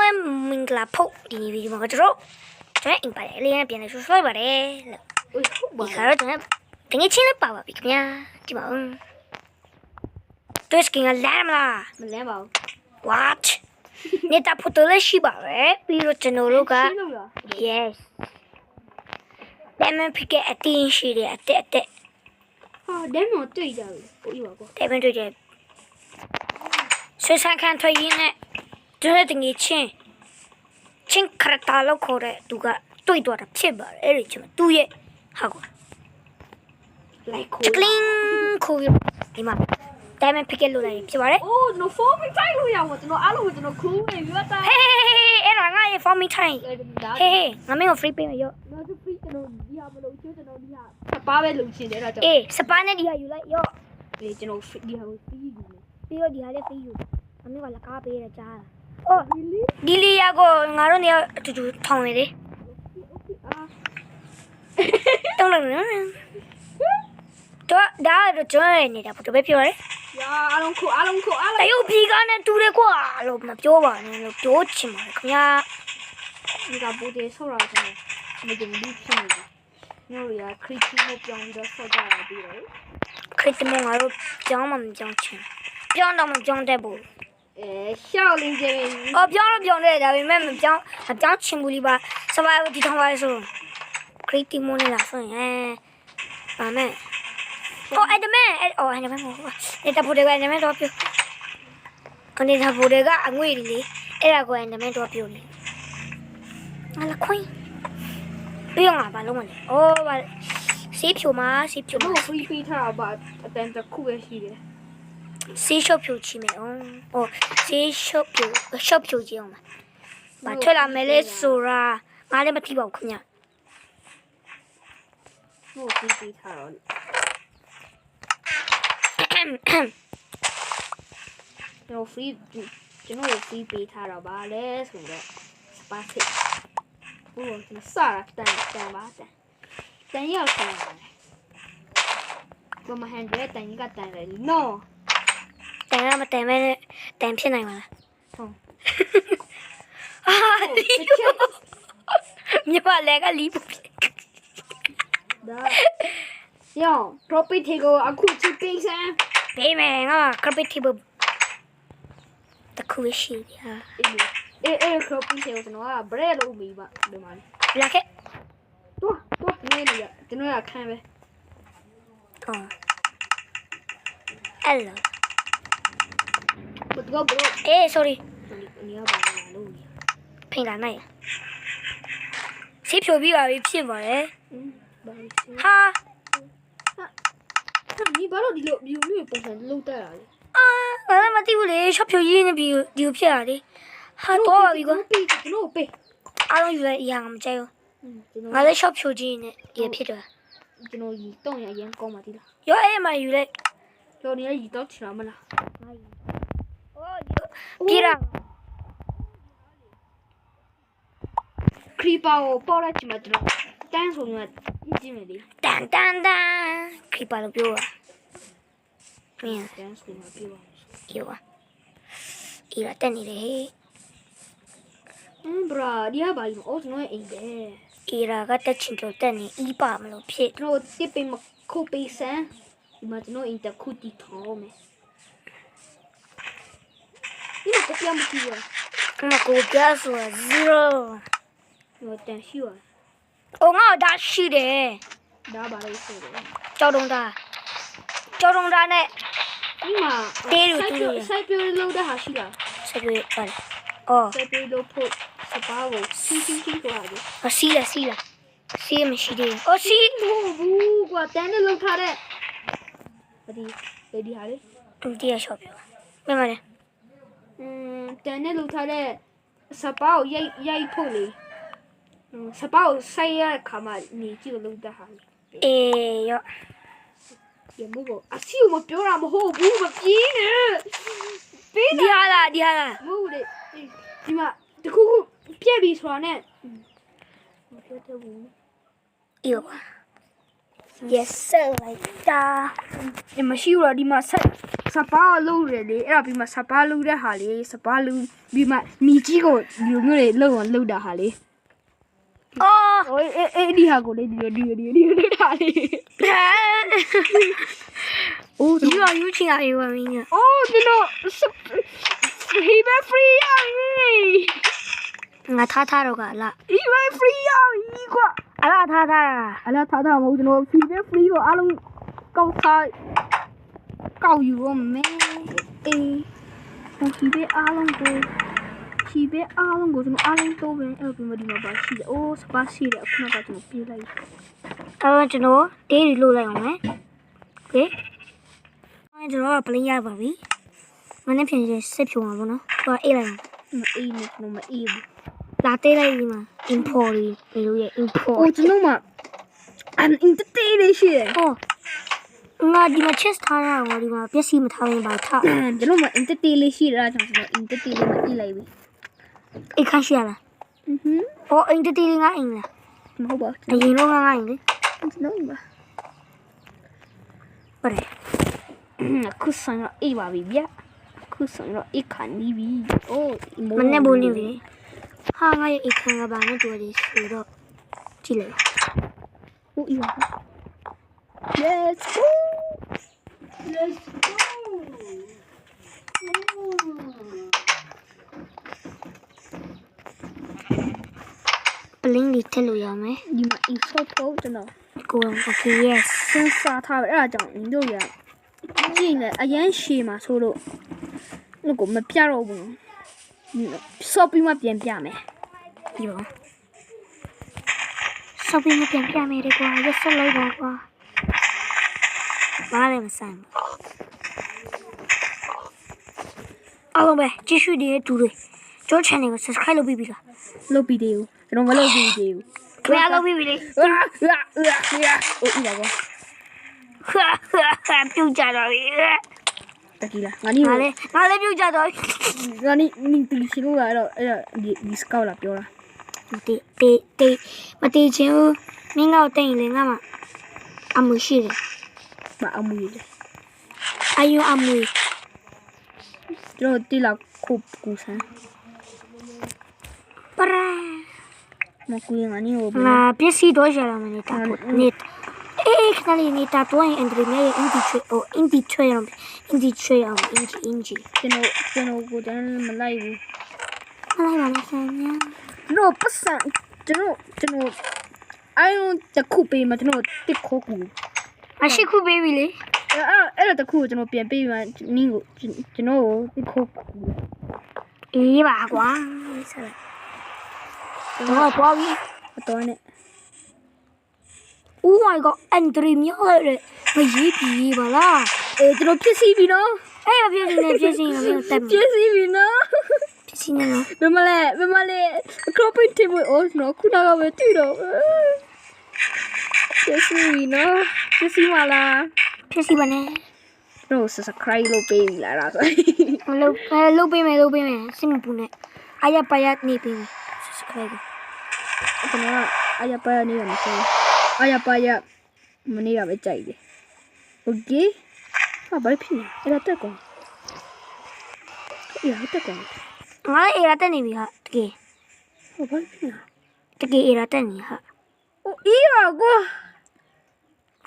လုံးမင်္ဂလာဖို့ဒီဗီဒီယိုမှာကျွန်တော်အင်ပါလေလေးပြန်နေဆွဲပါတယ်လို့ဒီကတော့ကျွန်တော်တကယ်ချင်းလည်းပါပါပြီခင်ဗျာဒီပါဦးတွစ်ကင်ကလမ်းမလားမလမ်းပါဘူး what နေတာဖို့တလည်းရှိပါပဲပြီးတော့ကျွန်တော်တို့က yes ဒါမှဖြစ်တဲ့အတင်းရှိတယ်အတက်ဟာဒါမှတွေ့ကြတယ်ပို့ရပါကောဒါမှတွေ့ကြဆွေးဆိုင်ခံထွေးရင်းနဲ့ကျွန်တော်တကယ်ချင်းခရတာလောက်ခေါ်တဲ့သူကတွေ့တော့တာဖြစ်ပါတယ်အဲ့ဒီချင်းသူ့ရဲ့ဟာကွာလိုက်ခေါ်ကလင်းခေါ်ဒီမှာဒါမှဖြစ်ခဲ့လို့လည်းဖြစ်ပါတယ် Oh, no forming time လို့ရအောင်ကျွန်တော်အားလုံးကျွန်တော်ခူးနေပြီတော့ ဟေးအဲ့ဒါငါရဲ့ forming time ဟေးငါမင်းကို free ပေးမယ်ရော တော့ free ကျွန်တော်ဒီဟာမလို့ကျွန်တော်ဒီဟာစပါးပဲလုပ်ချင်တယ်အဲ့ဒါကြောင့် အေးစပါးနဲ့ဒီဟာယူလိုက်ရော ဒီကျွန်တော်ဒီဟာကို free ယူမယ် ပြီးတော့ဒီဟာလည်း free ယူငါမင်းကလက်ကားပေးရကြားတာအော်ဒီလီယာကိုငါတို့နေအတူတူထောင်နေလေတောင်းလိုက်နော်တော့ဒါတော့ကျွမ်းနေတာဘယ်လိုပဲပြောရဲ ရာအားလုံးခုအားလုံး တရုတ်ပြည်ကနဲ့တူတယ်ကွာလို့မပြောပါနဲ့လို့ပြောချင်ပါတယ်ခင်ဗျာ ဒီကဘူတေဆောက်ရတာမကြည့်ဘူးဖြစ်နေတယ်မျိုးရခရစ်တီမိုပြောင်းပြီးတော့ဆောက်ကြတာပြီးတော့ ခရစ်တမငါတို့ကြောင်းမှမကြောင်းချင်ပြောင်းတော့မကြောင်းတတ်ဘူး ရှောက်လင်းကျင်း အော်ပြောင်းတော့ပြောင်းတယ်ဒါပေမဲ့မကြောင်းချင်ဘူးလीပါစပါးဒီထောင်ပါဆိုခရစ်တီမိုနဲ့လာဆိုရင်ပါမယ်အော်အဲ့ဒါမဲအော်အဲ့ဒါမဲမဟုတ်ဘူးနေတာဖို့တွေကအဲ့ဒါမဲတော့ပြောနေတာဖို့တွေကအငွေ့လေအဲ့ဒါကိုအဲ့ဒါမဲတော့ပြောနေငါလာခွင်းပြောင်းလာပါလုံးမလဲအော်ပါစီးဖြူမ ကျွန်တော် free ပေးထားတာပါအတန်တစ်ခုပဲရှိတယ် စီးရှုပ်ဖြူချီမယ်အော်စီးရှုပ်ဖြူကြည့်အောင်ပါထွက်လာမယ်လေဆိုတာငါလည်းမသိပါဘူးခင်ဗျ ဟို free ပေးထားတော့ကျွန်တော် free ပေးထားတော့ဗာလဲဆိုတော့ space ဟိုစတာတန်ပါတန်ရောက်တယ်ဘာမှဟန်တဲ့တန်ကတန်တယ် no တန်ရမတန်မဲတန်ဖြစ်နိုင်ပါလား ဟုတ် မြမလည်းကလီးပူဒါယော property ကိုအခုချိပေးစမ်း ဘေးမယ်ငါကပစ်တီဘတခုရှိတယ်ဟာ အေး property ကိုကျွန်တော်က bread လုပ်ပြီးပါဒီမှာ လာခဲ့ တော့နေနေရကျွန်တော်ကခံပဲ အော်အဲ့လို ဘတ်ကောဘလို့ အေး sorry နေရပါလားလို့ ဖိန်လာနိုင်စီးဖြိုပြီးပါပြီဖြစ်ပါတယ် ဘာလဲ ဟာ ဒီဘာလို့ဒီလိုမျိုးပုံစံလုံးတက်တာလဲ ငါမသိဘူးလေရှော့ဖြိုရင်းနေပြီးဒီဖြစ်ရလေဟာတော့ပါပြီကွာ ပေးကျွန်တော်ပေး အားလုံးယူလိုက်အရာမကြိုက်ဘူး ကျွန်တော် ငါလည်းရှော့ဖြိုကြီးနေဒီဖြစ်တယ် ကျွန်တော်ရီတော့ရရင်ကောင်းပါသေးလား ရောအဲ့မှာယူလိုက် ကျွန်တော်နေရီတော့ချင်မလား ပြေရ ခရီပါကိုပေါလိုက်ချင်မှကျွန်တော်တန်းဆိုရင်ကြည့်မယ်လေ တန်ခီပါလို့ပြောတာမင်း တန်းဆိုရင်ပြောပါ ရောအေးရတက်နေတယ်ဟေး ဘရာဒီဟာဘာလို့အော်ကျွန်တော်အိမ်တယ် အေးရာကတက်ချင်တော့တက်နေအီးပါမလို့ဖြစ် ကျွန်တော်တစ်ပင်မခုတ်ပေးစမ်းဒီမှာကျွန်တော်အိမ်တခုတီထောင်းမယ်ဒီကပြမကြည့်ရ ငါကိုပြဆို0တော့တန်ရှိရ အိုငါဒါရှိတယ် ဒါပါလို့ဆိုတယ် ကြောက်တုံးသားနဲ့ ဒီမှာစိုက်ပြလို့တဲ့ဟာရှိလား ဆက်ပြီးပါအော် စိုက်ပြလို့ဖို့စပါးကိုစီးသွားတယ် စီးမရှိသေးဘူးအော်စီး ဘူးကွာတန်းနဲ့လောက်ထားတဲ့ဒီဟာလေ ဒီရရှော့ပြောမင်းမလဲ တန်းနဲ့လောက်ထားတဲ့စပါးကိုရိုက်ဖို့လေစပါးကိုစိုက်ရခါမှနေကြည့်လို့တဲ့ဟာ အေးရော ရမို့အစီမပြောတာမဟုတ်ဘူးမပြေးနဲ့ပေး ဒီဟာလား မဟုတ်လေဒီမှာတခုပြက်ပြီးဆိုတာနဲ့မပြောတတ်ဘူး အေးပါ စ yes sir လိုက်တာ ဒီမရှိဘူးတော့ဒီမှာစပါလုံးရလေအဲ့ဒါပြီးမှစပါလုံးတဲ့ဟာလေစပါလုံးပြီးမှမိကြီးကိုဒီလိုမျိုးတွေလှုပ်တာဟာလေ အော် အေးဒီဟာကိုလေဒီလှုပ်တာလေအိုး ဒီကယူချင်ရရွာမင်းက အိုးဒီလိုဟီဘဖရီယာ ငါထားတော့ကလား ဟီဘဖရီယာကွာ အလားထားတာ အလားထားမဟုတ်ကျွန်တော် free ပဲ free ကိုအားလုံးကောက်စားကောက်ယူရမယ်အေးfree ပဲအားလုံးကိုကျွန်တော်အားလုံးတော့ပဲအဲ့ဒီမှာဒီမှာပါရှိတယ်အိုးစပါရှိတယ်အခုမှကျွန်တော်ပြေးလိုက် ကျွန်တော်တေးရီလို့လိုက်အောင်မယ်โอเคကျွန်တော်ကပလင်းရပါပြီမနေ့ပြင်စစ်ဖြုံပါဘောနော်ဟိုအေးလိုက် မအေးနဲ့ကျွန်တော်မအေးဘူး လာတေးလိုက်ဒီမှာ import လေးလို့ရ import အိုးကျွန်တော်မှentertain လေးရှိတယ် ဟောငါဒီမှာ chest ထားရအောင်ဒီမှာပျက်စီးမထားရင်ပါထား ကျွန်တော်မှ entertain လေးရှိတယ်ကျွန်တော် entertain လေးမအေးလိုက်ဘူး အိတ်ခါရှိရလားဟော entertain လေးငါအိမ်လား မဟုတ်ပါ အရင်တော့ငါအိမ်လေ ကျွန်တော်ပါ ပါတယ် ခုဆောင်ရအေးပါပြီဗျခုဆောင်ရအေးခါနီးပြီအိုး မနေ့ဘိုးနေပြီဟာငါရဲ့အိတ်ခန်းကဘာနဲ့တူရည်ဆိုတော့ကြည့်လိုက် အိုးအေးပါ Let's go ပလင်းလေးထည့်လို့ရမယ် ဒီမှာ insert ဖို့ကျွန်တော် ကိုယ် okay yes စဉ်းစားထားပဲအဲ့ဒါကြောင့်နင်တို့ရကြည့်နေအရန်ရှည်မှာဆိုလို့လို့ကိုမပြတော့ဘူးဆော့ပြီးမှပြန်ပြမယ် ဒီပါဆော့ပြီးမပြန်ပြမယ်ကွာရက်ဆက်လိုက်ပါကွာဘာလဲမဆိုင်ဘူးအားလုံးပဲကြည့်ရှုနေတဲ့သူတွေကျောင်း channel ကို subscribe လုပ်ပြီးပြီလား လုပ်ပြီးသေးဘူးကျွန်တော်မလုပ်ပြီးသေးဘူး ခင်ဗျားလုပ်ပြီးပြီလေ အိုးဤပါကော ဟာပြုတ်ကြတော့ပြီ တကီလာငါနီး ငါလည်းပြုတ်ကြတော့ပြီ ငါနီးတီရှိလို့လာတော့အဲ့ဒီစကောက်လာပြောတာ တေမတေချင်ဘူးမင်းကတော့တိတ်ရင်လေငါမှအမှုရှိတယ် မအမူရ အယုံအမှု ကျွန်တော်တီလာခုကူဆန်း ပရာ မကူရင်ငါနီးကို ငါပစ္စည်းတော့ရလာမယ်နေတာနေခဏလေးနေတာတော့အန်ဒရီနဲ့အင်ဒီချွေအင်ဒီချွေအောင်အင်ဒီချွေအောင်အင်ဂျီ ကျွန်တော်ကိုတန်းမလိုက်ဘူး မလိုက်ပါနဲ့ဆန်ညာ ကျွန်တော်ပတ်စံကျွန်တော်အိုင်တခုပေးမှာကျွန်တော်တစ်ခုကူ အရှိခုပေးပြီလေ အဲ့ဒါတခုကိုကျွန်တော်ပြန်ပေးမှနင်းကိုကျွန်တော်ကိုတစ်ခုကူ အေးပါကွာဆက်လိုက်တော့သွားပြီ အတော်နဲ့ Oh my god အန်ဒရီမြောက်ရဲမရေးပြီပါလား ကျွန်တော်ဖြစ်စီပြီနော် အဲ့ရပြည့်နေပြည့်နေမင်းတက် ဖြစ်စီပြီနော် ပြည့်နေနော် ဘယ်မလဲခရိုပင်းတီမို့နော်ခုနကပဲတွေ့တော့ဖြစ်စီပြီနော်ဖြစ်စီမလား ပြည့်ပါနဲ့ တို့ subscribe လုပ်ပေးပြီလားဆို လုတ်ပေးမယ်စင်မပူနဲ့အရပါရနေပေးမယ် subscribe ကျွန်တော်အရပါရနေရမှာဆိုအရပါရမနေရပဲကြိုက်တယ် okay ဟာဘာဖြစ်လဲအဲ့ဒါတက်ကောအေးတက်ကော ငါအေးရတက်နေပြီဟာတကယ် ဟောဘာဖြစ်လဲ တကယ်အေးရတက်နေဟာ အိုးအေးပါကွာ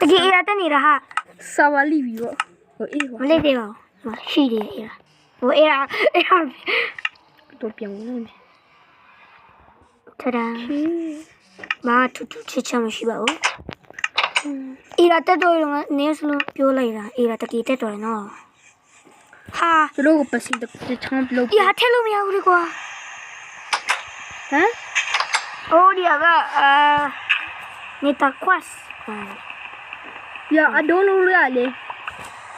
တကယ်အေးရတက်နေတာဟာ ဆာဝလီပြီပေါ့ဟိုအေးပါ မလေးသေးပါဘူးရှိတယ်အေးရဟိုအေးရတော့ပြန်ဝင်နေ ထဒန်မာထူးချစ်ချမရှိပါဘူးအေးရတက်တော့နေစလို့ပြောလိုက်တာအေးရတကယ်တက်တော့နော်ဟာ သူတို့ကိုပစီတချမ်းလုပ် အေးရထက်လို့မရဘူးလေကွာ ဟမ် အိုးဒီကနေတာကွတ် ရအဒိုးလို့ရလေ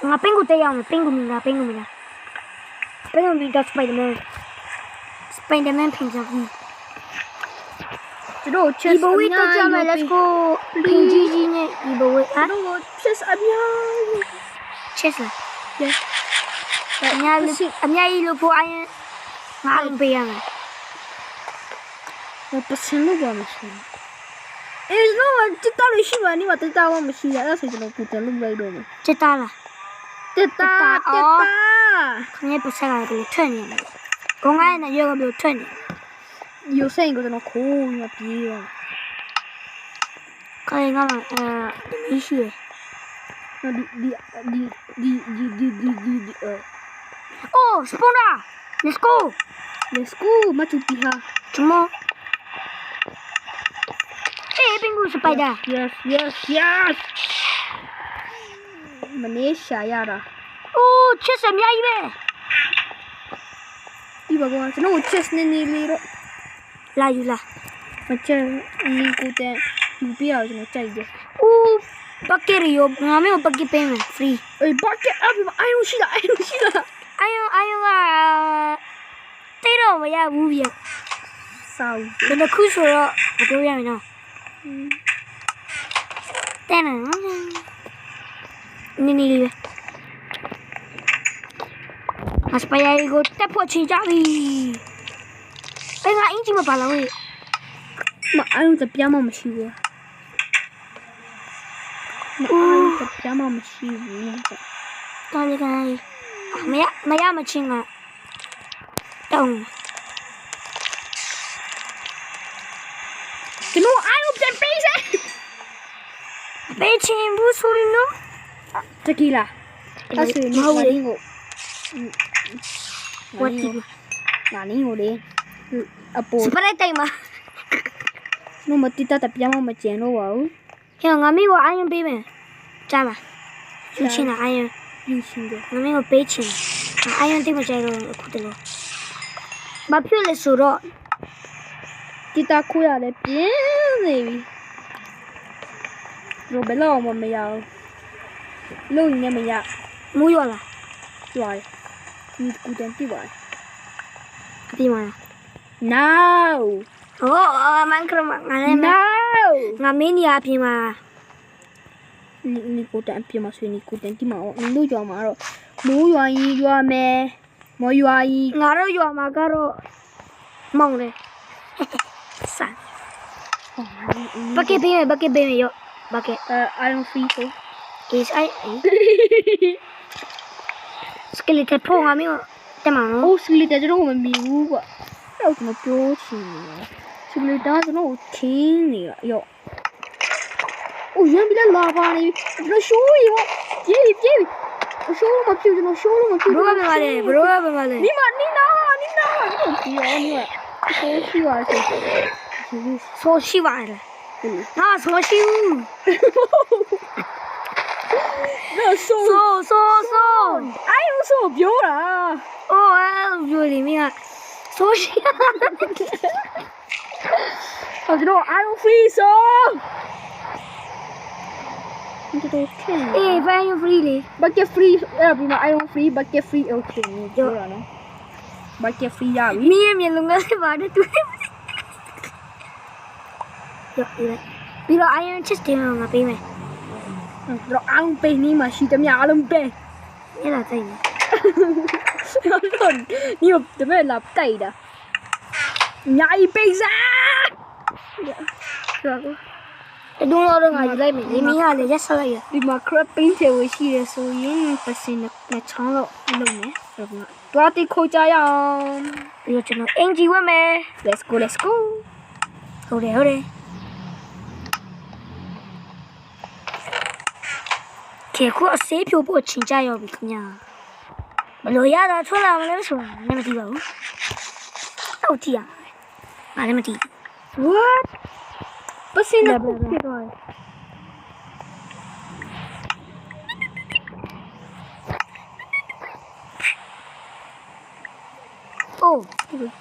ငါပင်ကိုတက်ရအောင်ပင်ကိုမင်းလားပင်ကိုတော့စပိုင်ဒါမန်ပင်ကြဘူး သူတို့ချက် ဒီဘဝတက်ကြမယ် let's go ပင်ကြီးနဲ့ဒီဘဝဟာ သူတို့ချက်အများ chess လား yes အများကြီးလို့ဖို့အရင်ငါလုံးပေးရမယ် ဟိုပစံလို့ပါမရှိ အေးကျွန်တော်တက်တာလို့ရှိပါနေမှာတက်တာမှမရှိရအဲ့ဆိုကျွန်တော်ကိုတယ်လုပ်လိုက်တော့မယ် 这大了， တက်တာ 肯定不是那个ထွက်နေတယ်公安的约个没有ထွက်နေ ရုပ်ဆိုင်ကိုကျွန်တော်ခိုးပြီးပြေးရော 可以干嘛没事 ဒီ哦 spawner let's go let's go မချူပီဟာ 怎么冰菇是白的 yes မနေရှာရတာ 哦确实没一呗 ဒီဘကောကျွန်တော် chest နေနေလေးတော့ လာယူလာ မချက်နီကိုတဲ့ယူပြအောင်ကျွန်တော်ကြိုက်တယ် 哦 bucket ရောငါမျိုး bucket ပေးမယ် free အေး bucket အပြင်မှာအိုင်ရှိတာ အိုင်ယွန်ကတိတ်တော့မရဘူးဗျ စောက် ဒီတစ်ခုဆိုတော့မပြောရမယ်နော်တဲ့နော်နင်းနေလေးပဲအစပယာကိုတက်ဖို့ချင်ကြပြီအဲ့ငါအင်ဂျင်မပါလာဘူး မအိုင်တပြားမှမရှိဘူးမအိုင်တပြားမှမရှိဘူး ကောင်းလေးမရမချင်းကတောင်း ကျွန်တော်အိုင်ကိုပြန်ပေးစမ်း ပေးချင်ဘူးဆိုရင်နော် တကီလာအဲ့ဆိုရင်ဒီဝင်းကို ဝတ်တီ နာနင်းကိုလေအပေါ် စပရိုက်တိုင်မှာ နို့မတိတတပြားမှမကျန်တော့ပါဘူး ဟဲ့ငါမင်းကိုအာယုံပေးမယ်ကြားလားယူချင်တာအာယုံ ယူရှင်တယ် ငါမင်းကိုပေးချင်အာယုံတိတ်မကြိုက်တော့အခုတည်းဘာဖြစ်လဲဆိုတော့ တိတခိုးရတယ်ပြင်းနေပြီရောဘယ်လောက်မှမရဘူးလို့နေမရ မူးရလား ကျွားဒီကူတန်ပြပါ အပြင်မှာ now ဟောမန်ကရမငါလည်း now ငါမင်းကြီးအပြင်မှာ 你过点别嘛，所以你过点地嘛，你都叫嘛咯，没愿意叫咩，没愿意， ငါတို့ရွာမှာကတော့မောင်တယ်ဆန်ဘကက်ပေးမယ်ရောဘကက် I don't feel so. is I skeleton ဖို့ငါမျိုးတက်မှာနော် 哦，是你在这种我们迷糊过，要怎么表情呢？是你当时那我听你了哟。哦，原来拉巴呢，那修一我，接一，我修了嘛皮，就那修了嘛皮。 ဘရောပဲမလဲဘရောပဲမလဲ 你拿，你拿，你拿，好喜欢这个，ဆိုရှိပါလားငါဆိုရှိဘူး 那收。ဆို哎呦，说表了。 အိုးအဲ့လိုပြောနေမင်းကဆိုရှိ 我知道 I don't feel so。你这都骗人。 အေး fan you free လေ bucket free အဲ့ဒီမှာ I don't free bucket free okay ပြောရနော် bucket free ရပြီ မင်းရဲ့မျက်လုံးကပါတယ်သူရောပြီးတော့ iron chest တင်အောင်ငါပေးမယ် တော့အောင်ပေးနေမှာရှိသမျှအလုံးပေး အဲ့ဒါသိနေ တော့你有တပည့်လာတိုက်တာညာဤပေးစားဆိုတော့ တဒုံတော့ငါယူလိုက်မယ်ဒီမင်းကလည်းရက်ဆက်လိုက်ရ ဒီမှာ crab paint တွေရှိရဆိုရင်ပတ်စင်နဲ့ချောင်းတော့လုပ်မယ်ဆိုတော့တွားတိခိုးကြရအောင် ပြီးတော့ကျွန်တော်အင်ဂျီဝတ်မယ် let's go ဟုတ်တယ်ခေခုအစေးဖြိုးဖို့ချိန်ကြရောက်ပြီခင်ဗျာဘလို့ရတာထွက်လာမလဲဆိုတာလည်းမသိပါဘူးတော့ကြည့်ရမှာငါလည်းမသိ what ပတ်စင်နဲ့ဖြစ်သွားတယ် အိုး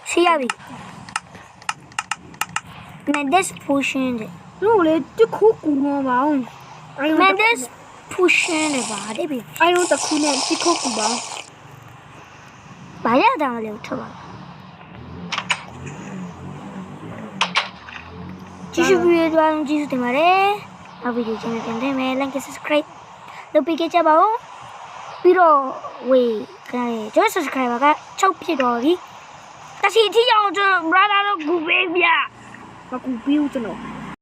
ရှိရပြီ Mendes potion တဲ့ တို့လေတခုကူမှာပါအောင် Mendes potion တဲ့ပါတယ်ပြီ I don't တခုနဲ့တခုကူပါ ဘာရတာလဲထွက်ပါကြည့်ရှုပြီးရတော့ကြည့်စုတင်ပါတယ်နောက်ဗီဒီယိုချင်းပြန်တင်မယ် like subscribe လုပ်ပေးကြပါဦးပြီးတော့ဝေးခိုင်းကျွန်တော် subscriber က6ဖြစ်တော့ပြီတချီအထိအောင်ကျွန်တော် brother တို့ဂူပေးဗျ မကူပြီးဦးကျွန်တော်